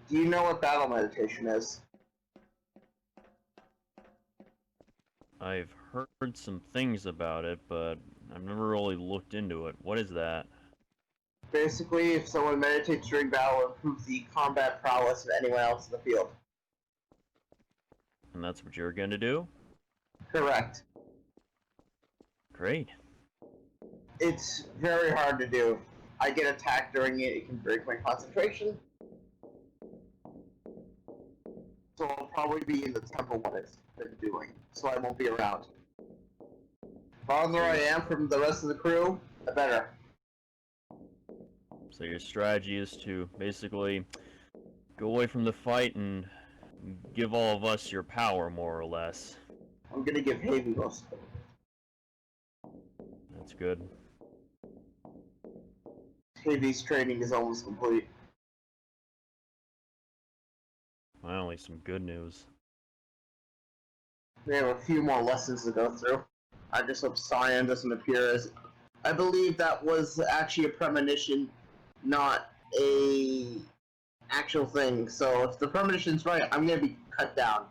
Do you know what battle meditation is? I've heard some things about it, but I've never really looked into it. What is that? Basically, if someone meditates during battle, it improves the combat prowess of anyone else in the field. And that's what you're gonna do? Correct. Great. It's very hard to do. I get attacked during it, it can break my concentration. So I'll probably be in the temple when it's been doing, so I won't be around. The farther I am from the rest of the crew, the better. So your strategy is to basically go away from the fight and give all of us your power, more or less. I'm gonna give Havy most of it. That's good. Havy's training is almost complete. Finally, some good news. We have a few more lessons to go through. I just hope Cyan doesn't appear as... I believe that was actually a premonition, not a actual thing. So if the premonition's right, I'm gonna be cut down.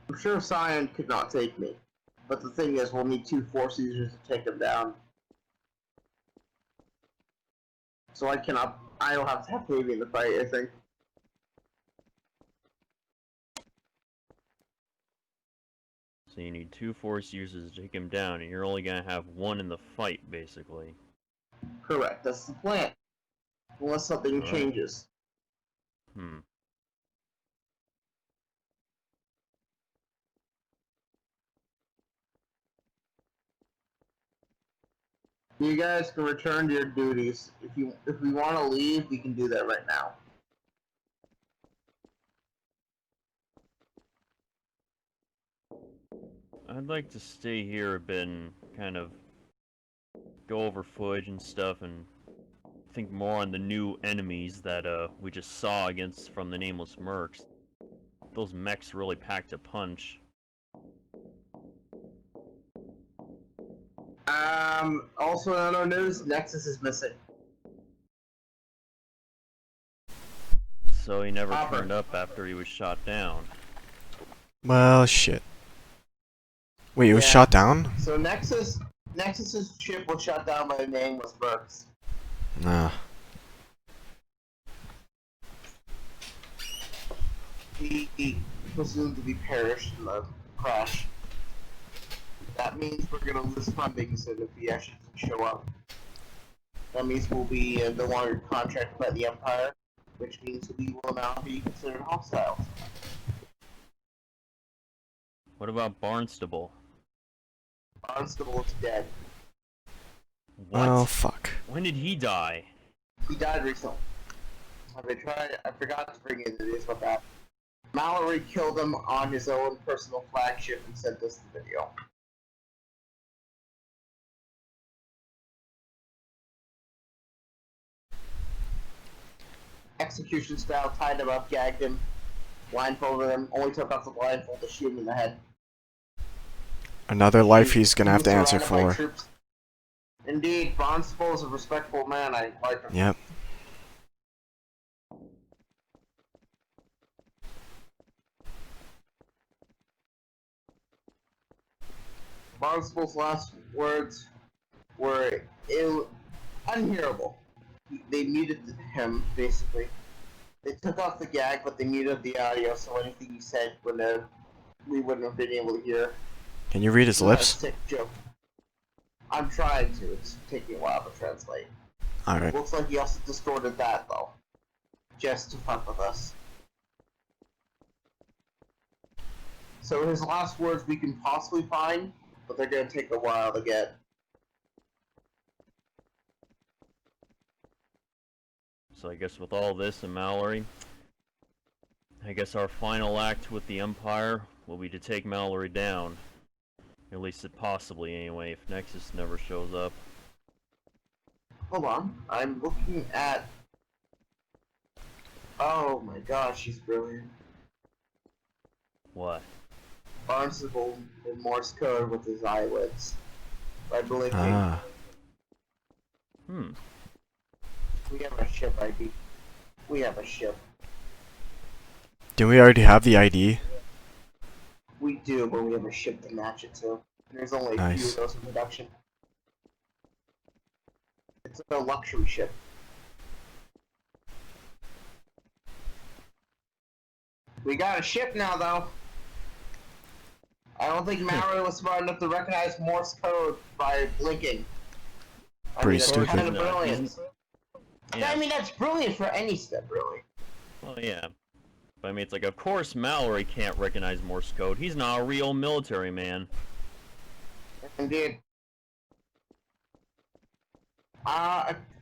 I'm sure Cyan could not take me. But the thing is, we'll need 2 Force users to take him down. So I don't have to have Havy in the fight, I think. So you need 2 force users to take him down, and you're only gonna have 1 in the fight, basically. Correct, that's the plan. Unless something changes. You guys can return to your duties. If we want to leave, we can do that right now. I'd like to stay here a bit and kind of go over footage and stuff and think more on the new enemies that we just saw against from the Nameless Mercs. Those mechs really packed a punch. Also in other news, Nexus is missing. So he never turned up after he was shot down. Well, shit. Wait, it was shot down? So Nexus's ship was shot down by the Nameless Mercs. Nah. He presumed to be perished in the crash. That means we're gonna lose funding so if he actually doesn't show up. That means we'll be no longer contracted by the Empire, which means we will now be considered hostiles. What about Barnstable? Barnstable is dead. What? Oh, fuck. When did he die? He died recently. I forgot to bring into this about that. Mallory killed him on his own personal flagship and sent us the video. Execution style, tied him up, gagged him, blindfolded him, only took off the blindfold to shoot him in the head. Another life he's gonna have to answer for. Troops. Indeed, Barnstable is a respectful man, I like him. Yep. Barnstable's last words were unhearable. They muted him, basically. They took off the gag, but they muted the audio, so anything he said we wouldn't have been able to hear. Can you read his lips? Sick joke. I'm trying to. It's taking a while to translate. Alright. Looks like he also distorted that, though. Just to fuck with us. So his last words we can possibly find, but they're gonna take a while to get. So I guess with all this and Mallory, I guess our final act with the Empire will be to take Mallory down. At least it possibly anyway, if Nexus never shows up. Hold on, I'm looking at... Oh my gosh, she's brilliant. What? Barnstable in Morse code with his eyelids. I believe Ah. We have a ship ID. We have a ship. Do we already have the ID? We do, but we have a ship to match it to. There's only a few of Nice. those in production. It's a luxury ship. We got a ship now, though. I don't think Mario was smart enough to recognize Morse code by blinking. Pretty that's stupid. kind of No, brilliant. Yeah. I mean, that's brilliant for any step, really. Well, yeah. But I mean, it's like, of course Mallory can't recognize Morse code. He's not a real military man. Indeed.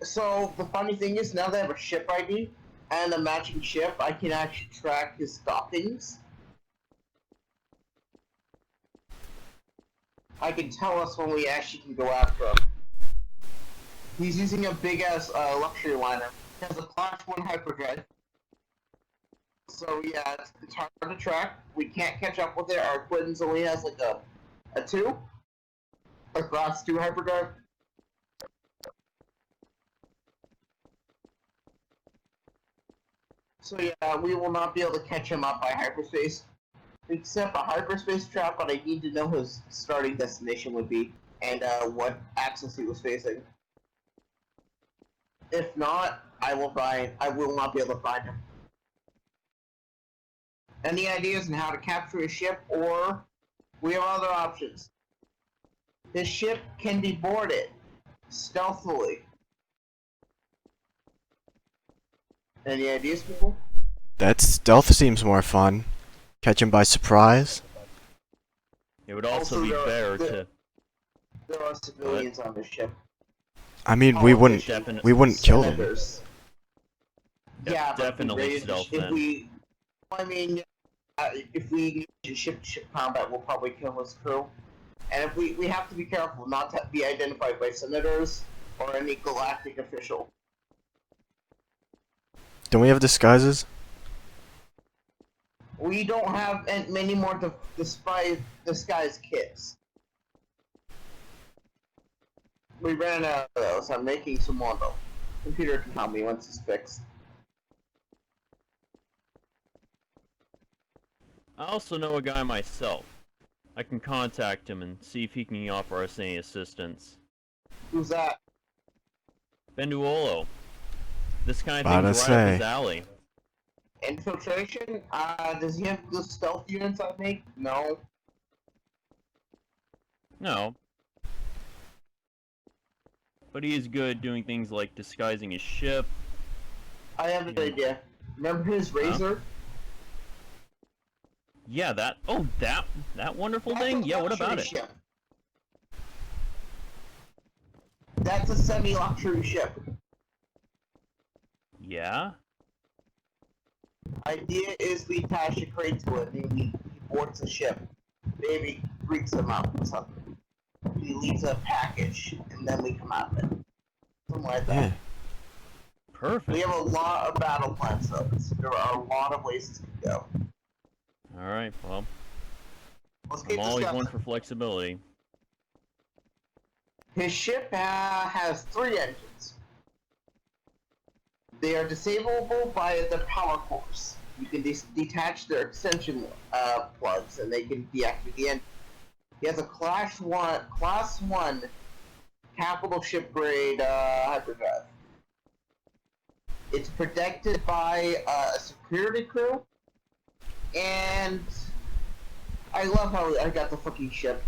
So the funny thing is, now they have a ship ID and a matching ship, I can actually track his dockings. I can tell us when we actually can go after him. He's using a big ass luxury liner. He has a Class 1 hyperdrive. So yeah, it's hard to track. We can't catch up with it. Our Quinn's only has like a 2. A Class 2 hyperdrive. So yeah, we will not be able to catch him up by hyperspace. Except a hyperspace trap, but I need to know his starting destination would be, and what axis he was facing. If not, I will not be able to find him. Any ideas on how to capture his ship, or we have other options. His ship can be boarded stealthily. Any ideas, people? That stealth seems more fun. Catch him by surprise. It would also be better to. There are civilians on this ship. I mean, we wouldn't kill them. Senators. Yeah, but definitely stealth if then. we, I mean, if we use ship-to-ship combat, we'll probably kill his crew. And if we have to be careful not to be identified by senators or any galactic official. Don't we have disguises? We don't have many more disguise kits. We ran out of those. I'm making some more though. Computer can help me once it's fixed. I also know a guy myself. I can contact him and see if he can offer us any assistance. Who's that? Benduolo. This kind of About thing's to right up say. his alley. Infiltration? Does he have the stealth units I make? No. No. But he is good doing things like disguising his ship. I have an idea. Remember his razor? Yeah, that wonderful That's thing? a Yeah, what luxury about it? ship. That's a semi-luxury ship. Yeah? Idea is we attach a crate to it and he boards the ship. Maybe greets him up or something. He leaves a package and then we come out of it. Something like that. Yeah. Perfect. We have a lot of battle plans though. There are a lot of ways to go. Alright, well, Let's I'm keep always one discussing. for flexibility. His ship has 3 engines. They are disableable by the power cores. You can detach their extension plugs, and they can deactivate the engine. He has a Class 1 capital ship grade hyperdrive. It's protected by a security crew, and I love how I got the fucking ship.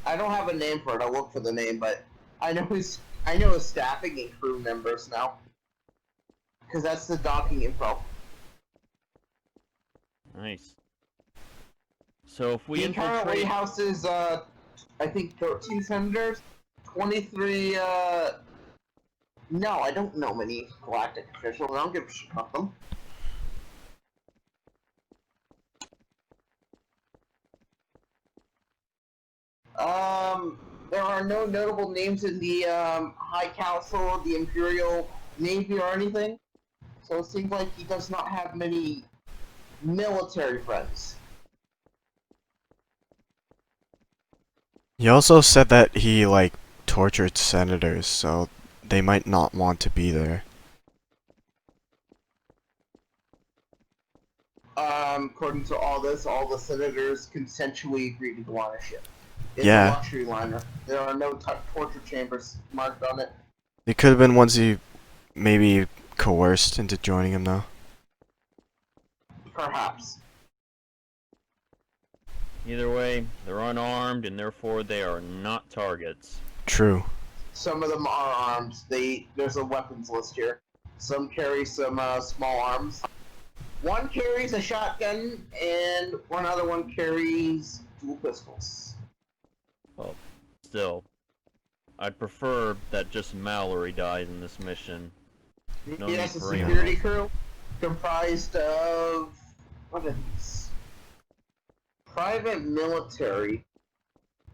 I don't have a name for it. I'll look for the name, but I know his staffing and crew members now. Because that's the docking info. Nice. So if we He currently infiltrate... houses, I think 13 senators, 23, no, I don't know many galactic officials. I don't give a shit about them. There are no notable names in the, High Council, the Imperial Navy, or anything. So it seems like he does not have many military friends. He also said that he, like, tortured senators, so they might not want to be there. According to all this, all the senators consensually agreed to go on a ship. It's a Yeah. luxury liner. There are no torture chambers marked on it. It could have been ones he maybe coerced into joining him, though. Perhaps. Either way, they're unarmed and therefore they are not targets. True. Some of them are armed. There's a weapons list here. Some carry some small arms. One carries a shotgun, and one other one carries dual pistols. Well, still, I'd prefer that just Mallory dies in this mission. No Yes, need a for anyone security else. crew comprised of what are these? Private military.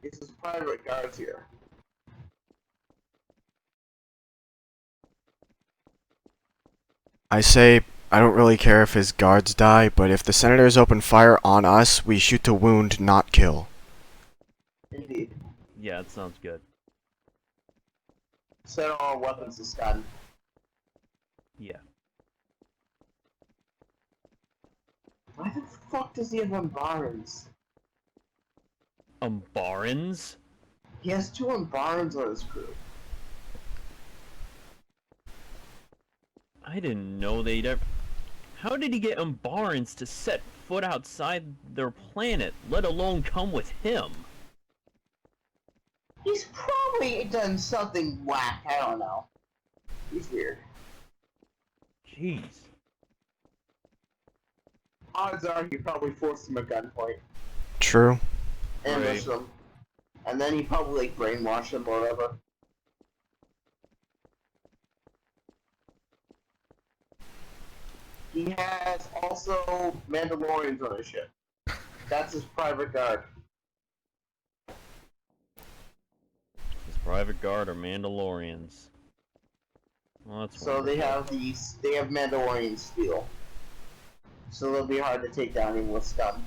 This is private guards here. I say I don't really care if his guards die, but if the senators open fire on us, we shoot to wound, not kill. Indeed. Yeah, that sounds good. Set all weapons to stun. Yeah. Why the fuck does he have barons? Barons? He has 2 barons on his crew. I didn't know they'd ever... How did he get Barons to set foot outside their planet, let alone come with him? He's probably done something whack, I don't know. He's weird. Jeez. Odds are he probably forced him at gunpoint. True. Ambushed them. And then he probably like brainwashed them or whatever. He has also Mandalorians on his ship. That's his private guard. His private guard are Mandalorians. Well, that's So they wonderful. have Mandalorian steel. So they'll be hard to take down even with stun.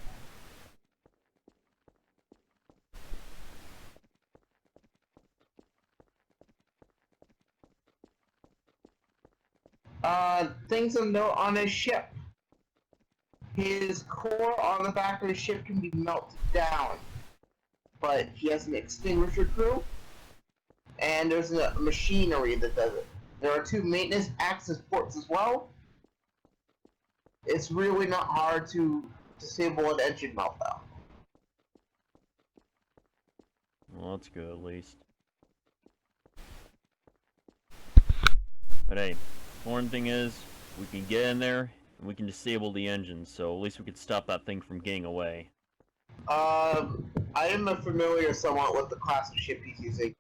Things of note on his ship. His core on the back of his ship can be melted down. But he has an extinguisher crew. And there's a machinery that does it. There are 2 maintenance access ports as well. It's really not hard to disable an engine meltdown. Well, that's good at least. But hey, important thing is, we can get in there, and we can disable the engine, so at least we can stop that thing from getting away. I am familiar somewhat with the class of ship he's using.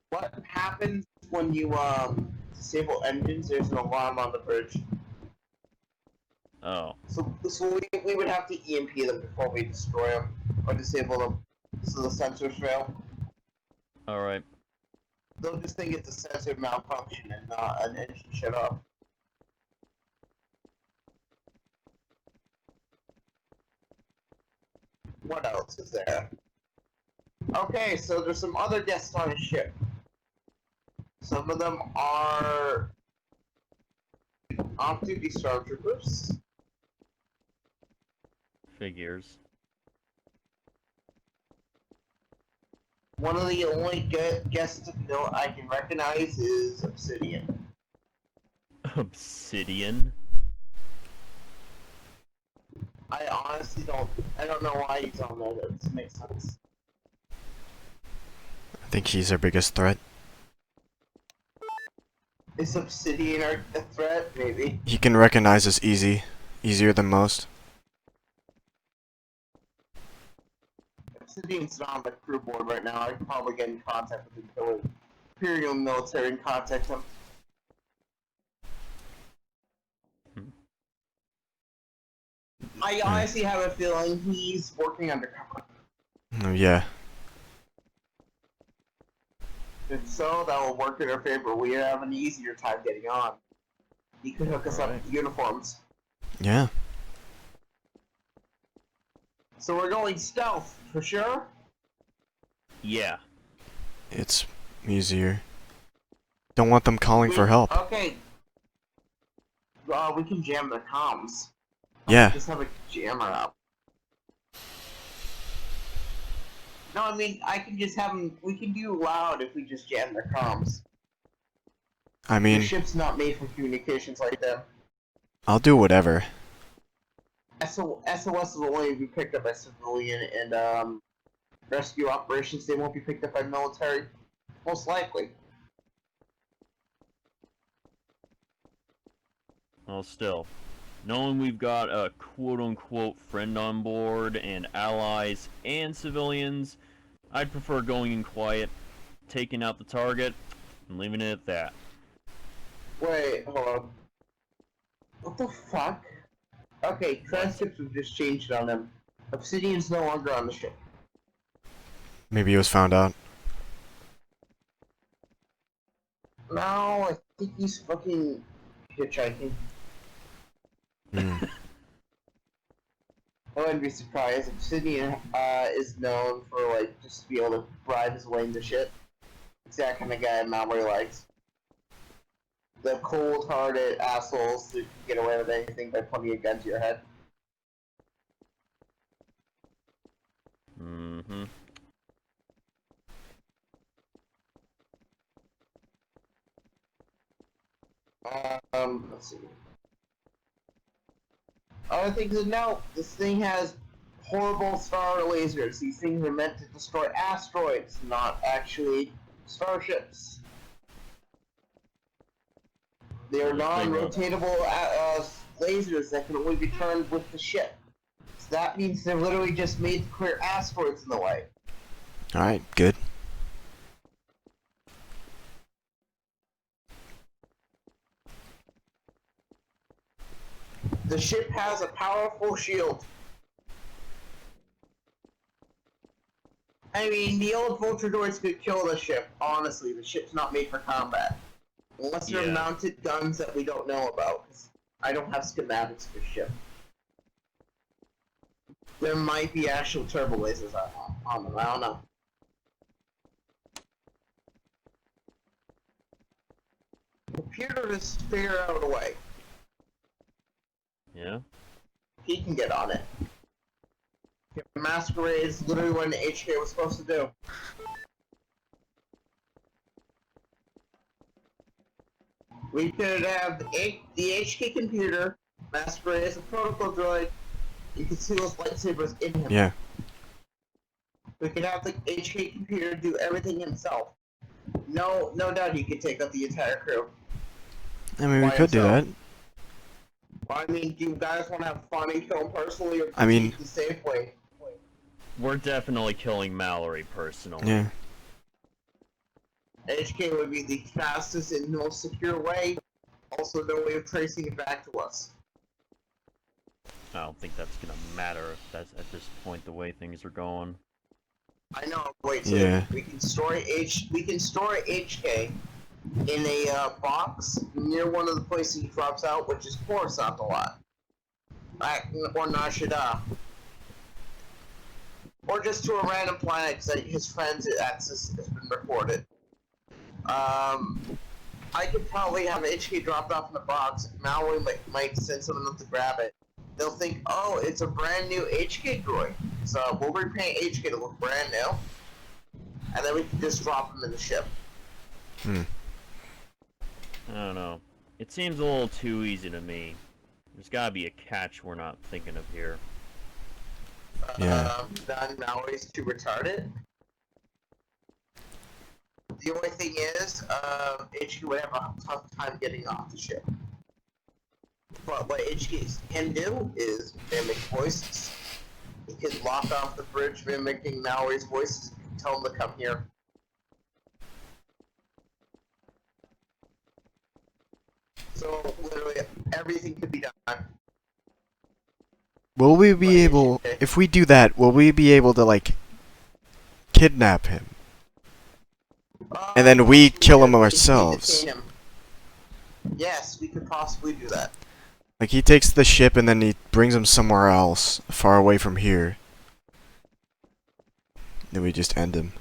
What happens when you disable engines? There's an alarm on the bridge. Oh. So we would have to EMP them before we destroy them or disable them, so the sensors fail. Alright. They'll just think it's a sensor malfunction and not an engine shut off. What else is there? Okay, so there's some other guests on his ship. Some of them are off-duty stormtroopers. Figures. One of the only guests of note I can recognize is Obsidian. Obsidian? I honestly don't know why he's on there. That doesn't make sense. I think he's our biggest threat. Is Obsidian a threat? Maybe. He can recognize us easier than most. Obsidian's not on the crew board right now. I can probably get in contact with the Imperial military and contact him. I honestly have a feeling he's working undercover. Oh, yeah. If so, that will work in our favor. We have an easier time getting on. He could hook us up with uniforms. Yeah. So we're going stealth, for sure? Yeah. It's easier. Don't want them calling for help. Okay. We can jam their comms. Yeah. Just have a jammer up. No, I mean, I can just have them. We can do loud if we just jam their comms. I The mean, ship's not made for communications like that. I'll do whatever. SOS will only be picked up by civilian, and rescue operations, they won't be picked up by military. Most likely. Well, still, knowing we've got a quote-unquote friend on board, and allies, and civilians, I'd prefer going in quiet, taking out the target, and leaving it at that. Wait, hold on. What the fuck? Okay, transcripts have just changed on them. Obsidian's no longer on the ship. Maybe he was found out. No, I think he's fucking hitchhiking. Hmm. I wouldn't be surprised. Obsidian is known for like just to be able to bribe his way into shit. It's that kind of guy Mallory likes. The cold-hearted assholes that can get away with anything by pointing a gun to your head. Mm-hmm. Let's see. Other things to note, this thing has horrible star lasers. These things are meant to destroy asteroids, not actually starships. They are non-rotatable lasers that can only be turned with the ship. So that means they're literally just made to clear asteroids in the way. Alright, good. The ship has a powerful shield. I mean, the old vulture droids could kill the ship. Honestly, the ship's not made for combat. Unless they're Yeah. mounted guns that we don't know about. 'Cause I don't have schematics for ship. There might be actual turbo lasers on them. I don't know. Computer just figure out a way. Yeah? He can get on it. Masquerade is literally what an HK was supposed to do. We could have the HK computer, Masquerade as a protocol droid. You can see those lightsabers in him. Yeah. We could have the HK computer do everything himself. No doubt he could take out the entire crew. I mean, we By could do that. himself. I mean, do you guys want to have fun and kill him personally, or I mean- the safe way? We're definitely killing Mallory personally. Yeah. HK would be the fastest and most secure way. Also, no way of tracing it back to us. I don't think that's gonna matter if that's at this point the way things are going. I know. Wait, so Yeah. we can store HK in a box near one of the places he drops out, which is Coruscant a lot, or Nashida, or just to a random planet because his friends' access has been recorded. I could probably have HK dropped off in the box. Mallory might send someone up to grab it. They'll think, oh, it's a brand new HK droid. So we'll repaint HK to look brand new. And then we can just drop him in the ship. Hmm. I don't know. It seems a little too easy to me. There's gotta be a catch we're not thinking of here. Yeah. Then Mallory's too retarded. The only thing is, HK would have a tough time getting off the ship. But what HK can do is mimic voices. He can lock off the bridge mimicking Mallory's voices and tell him to come here. So, literally, everything could be done. Will we be able, if we do that, will we be able to, like, kidnap him? And then we kill him We can ourselves. detain him. Yes, we could possibly do that. Like, he takes the ship and then he brings him somewhere else, far away from here. Then we just end him.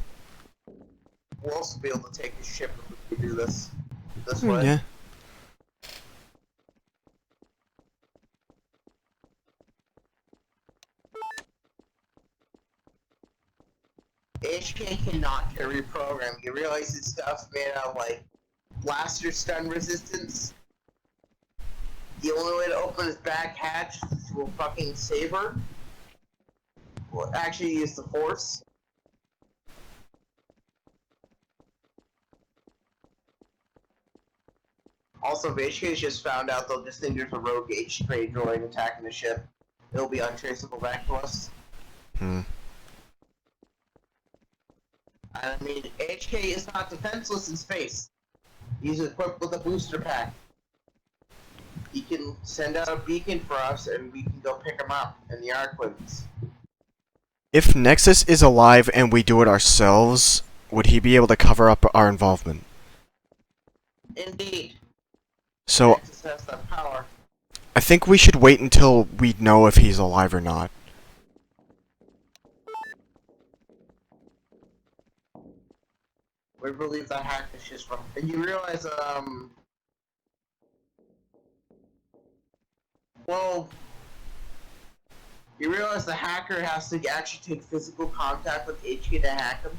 We'll also be able to take his ship if we do this. this way. Yeah. HK cannot carry program. You realize this stuff's made out of, like, blaster stun resistance? The only way to open his back hatch is through a fucking saber. Well, actually use the force. Also, if HK's just found out, they'll just think there's a rogue HK droid attacking the ship. It'll be untraceable back to us. Hmm. I mean, HK is not defenseless in space. He's equipped with a booster pack. He can send out a beacon for us, and we can go pick him up in the Arquins. If Nexus is alive and we do it ourselves, would he be able to cover up our involvement? Indeed. So, Nexus has that power. I think we should wait until we know if he's alive or not. We believe that hack is just from. And you realize, well, you realize the hacker has to actually take physical contact with HK to hack him?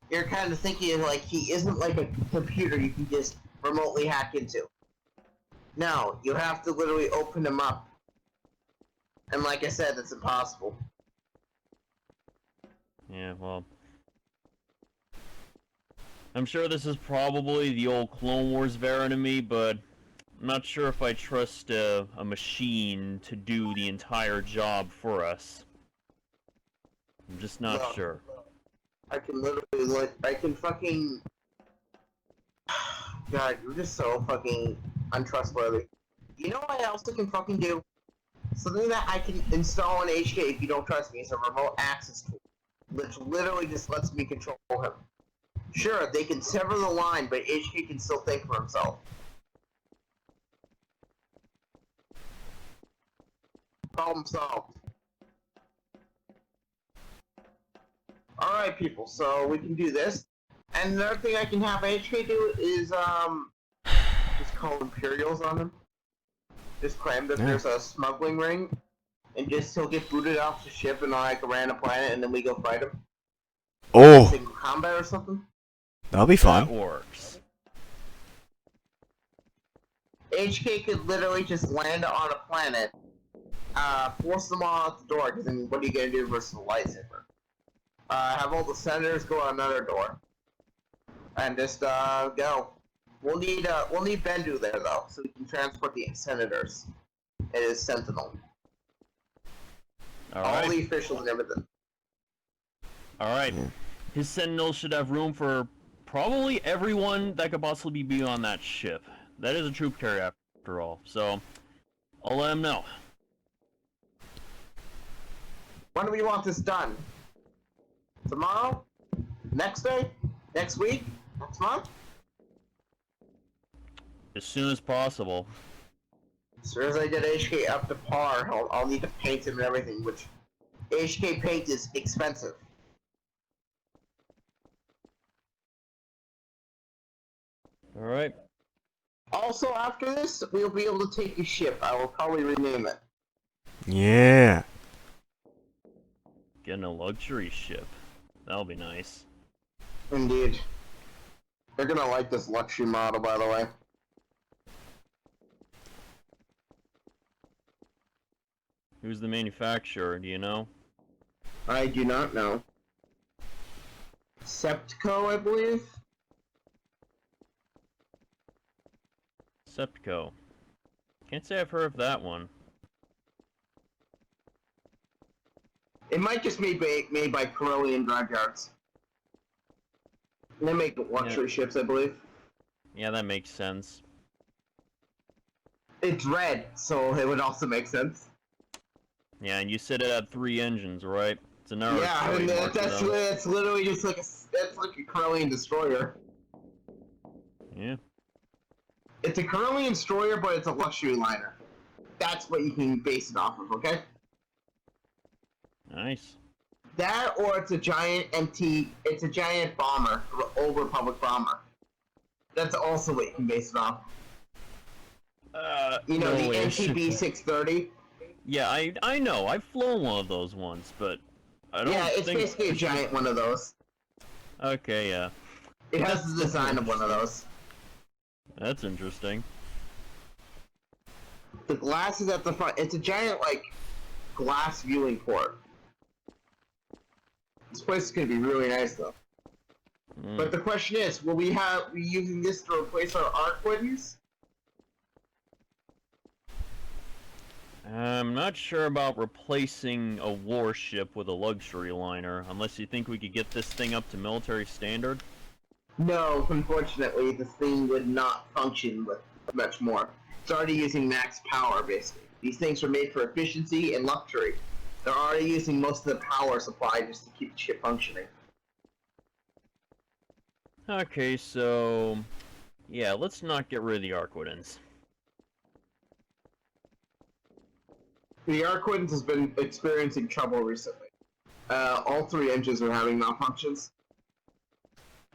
You're kind of thinking like he isn't like a computer you can just remotely hack into. No, you have to literally open him up. And like I said, it's impossible. Yeah, well... I'm sure this is probably the old Clone Wars variant of me, but I'm not sure if I trust a machine to do the entire job for us. I'm just not Look, sure. I can literally, like, I can fucking... God, you're just so fucking untrustworthy. You know what I also can fucking do? Something that I can install on HK if you don't trust me is a remote access tool. Which literally just lets me control him. Sure, they can sever the line, but HK can still think for himself. Problem solved. Alright, people, so we can do this. And another thing I can have HK do is, just call Imperials on him. Just claim that there's a smuggling ring, and just he'll get booted off the ship and on like a random planet, and then we go fight him. Oh, Single combat or something. that'll be That fun. works. HK could literally just land on a planet, force them all out the door, because then what are you gonna do versus a lightsaber? Have all the senators go out another door. And just, go. We'll need Bendu there, though, so we can transport the senators. It is Sentinel. All Alright. the officials and everything. Alright. His Sentinels should have room for probably everyone that could possibly be on that ship. That is a troop carrier after all, so I'll let him know. When do we want this done? Tomorrow? Next day? Next week? Next month? As soon as possible. As soon as I get HK up to par, I'll need to paint him and everything, which HK paint is expensive. Alright. Also, after this, we'll be able to take a ship. I will probably rename it. Yeah. Getting a luxury ship. That'll be nice. Indeed. They're gonna like this luxury model, by the way. Who's the manufacturer, do you know? I do not know. Septico, I believe? Septico. Can't say I've heard of that one. It might just be made by Corellian Drive Yards. They make luxury ships, I believe. Yeah, that makes sense. It's red, so it would also make sense. Yeah, and you said it had 3 engines, right? It's an arrow. Yeah, and that's literally just like that's like a Corellian destroyer. Yeah. It's a Corellian destroyer, but it's a luxury liner. That's what you can base it off of, okay? Nice. That, or it's a giant bomber, Old Republic bomber. That's also what you can base it off. You know, no the way. MTB 630? Yeah, I know. I've flown one of those once, but I don't Yeah, it's think... basically a giant one of those. Okay, yeah. It has the design of one of those. That's interesting. The glass is at the front. It's a giant, like, glass viewing port. This place is gonna be really nice, though. But the question is, will we be using this to replace our arc weapons? I'm not sure about replacing a warship with a luxury liner, unless you think we could get this thing up to military standard. No, unfortunately, this thing would not function with much more. It's already using max power, basically. These things are made for efficiency and luxury. They're already using most of the power supply just to keep the ship functioning. Okay, so... yeah, let's not get rid of the Arquitans. The Arquitans has been experiencing trouble recently. All 3 engines are having malfunctions.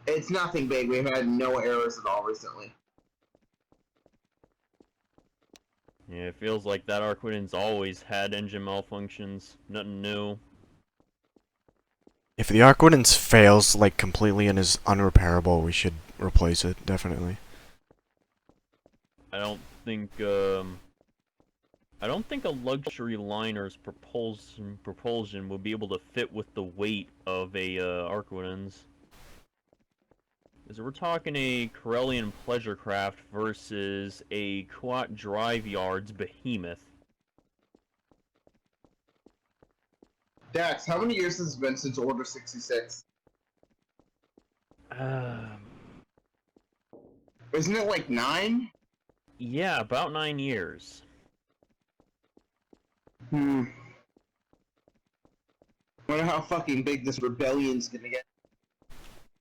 It's nothing big. We've had no errors at all recently. Yeah, it feels like that Arquitan's always had engine malfunctions. Nothing new. If the Arquitans fails, like, completely and is unrepairable, we should replace it, definitely. I don't think a luxury liner's propulsion would be able to fit with the weight of a Arquitans. Because we're talking a Corellian pleasure craft versus a Quat Drive Yards behemoth. Dax, how many years has it been since Order 66? Isn't it like 9? Yeah, about 9 years. Wonder how fucking big this rebellion's gonna get.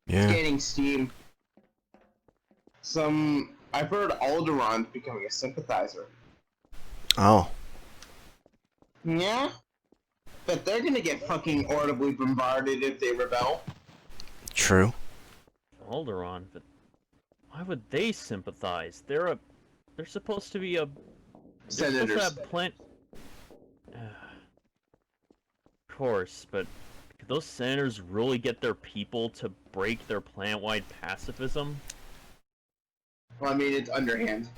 Yeah. It's gaining steam. I've heard Alderion's becoming a sympathizer. Oh. Yeah? But they're gonna get fucking audibly bombarded if they rebel. True. Alderaan, but why would they sympathize? They're supposed to be a... Senators. Of course, but could those senators really get their people to break their plant-wide pacifism? Well, I mean, it's underhand.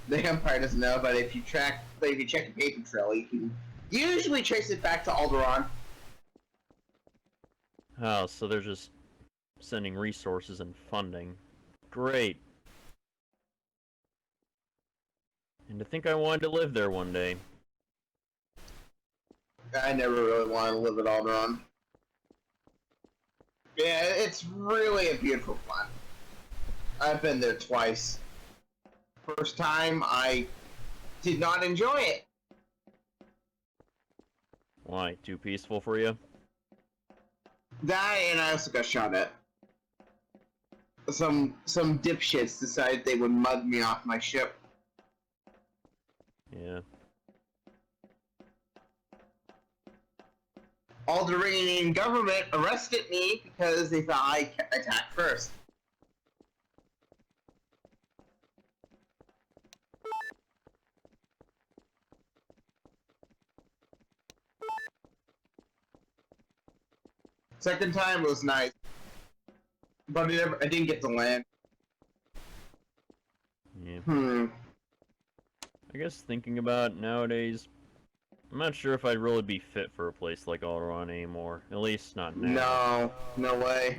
The Empire doesn't know, but if you check the paper trail, you can usually trace it back to Alderaan. Oh, so they're just sending resources and funding. Great. And to think I wanted to live there one day. I never really wanted to live at Alderaan. Yeah, it's really a beautiful planet. I've been there twice. First time, I did not enjoy it. Why? Too peaceful for you? That, and I also got shot at. Some dipshits decided they would mud me off my ship. Yeah. Alderaanian government arrested me because they thought I attacked first. Second time was nice, but I didn't get to land. Yeah. I guess thinking about it nowadays, I'm not sure if I'd really be fit for a place like Alderaan anymore. At least not now. No way.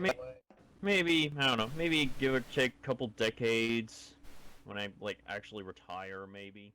Maybe, I don't know, maybe give or take a couple decades when I, like, actually retire, maybe.